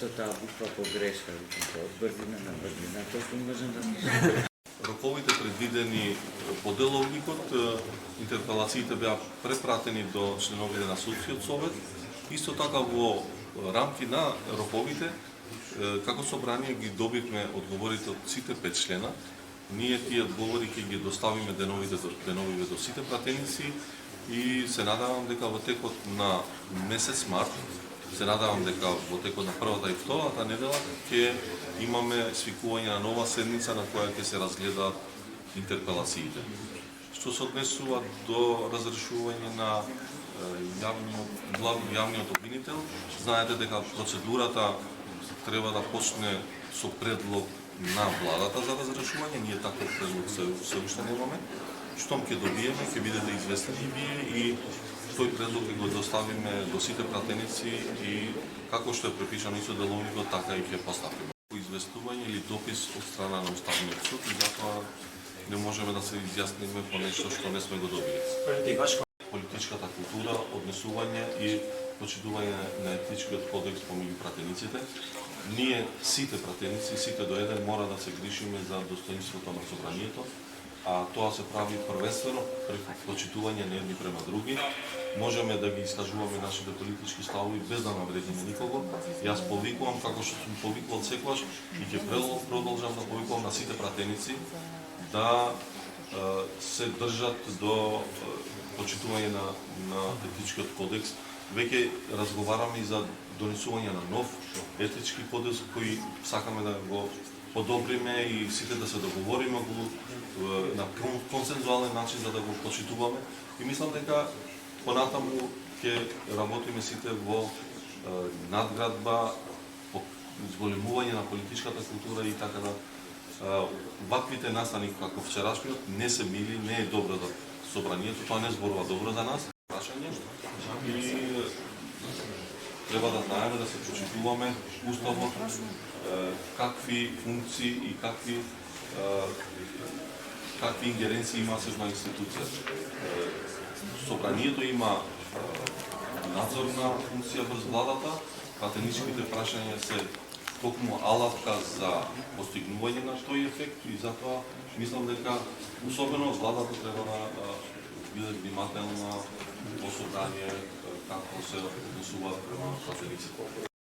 Зашто таа буква погрешка? Од брзина на брзина, точно можем да кажем. Роковите предвидени по деловникот, интерпелациите беа препратени до членовите на Судскиот совет. Исто така во рамки на роковите, како собрание ги добивме одговорите од сите 5 члена. Ние тие одговори ќе ги доставиме деновиве до сите пратеници и се надевам дека во текот на месец март, се надевам дека во текот на првата и втората недела ќе имаме свикување на нова седница на која ќе се разгледаат интерпелациите. Што се однесува до разрешување на јавниот обвинител, знаете дека процедурата треба да почне со предлог на владата за разрешување, ние таков предлог се уште немаме. Штом ќе добиеме, ќе бидете известени вие и тој предлог ќе го доставиме до сите пратеници и како што е препишано и со деловникот, така и ќе поставиме. Известување или допис од страна на Уставниот суд и затоа не можеме да се изјасниме по нешто што не сме го добили. Политичката култура, однесување и почитување на етичкиот кодекс помеѓу пратениците. Ние, сите пратеници, сите до еден, мора да се грижиме за достоинството на собранието, а тоа се прави првенствено преку почитување на едни према други. Можеме да ги искажуваме нашите политички ставови без да навредиме никого. Јас повикувам, како што сум повикувал секогаш, и ќе продолжам да повикувам на сите пратеници да се држат до почитување на етичкиот кодекс. Веќе разговараме и за донесување на нов етички кодекс кој сакаме да го подобриме и сите да се договориме на консензуален начин за да го почитуваме. И мислам дека понатаму ќе работиме сите во надградба, по зголемување на политичката култура и така да ваквите настани како вчерашниот не се мили, не е добро за собранието, тоа не зборува добро за нас. Прашање и треба да знаеме да се почитуваме уставот, какви функции и какви ингеренции има секоја институција. Собранието има надзорна функција врз владата, пратеничките прашања се токму алатка за постигнување на тој ефект и затоа мислам дека особено владата треба да биде внимателна во собрание како се однесува према пратениците.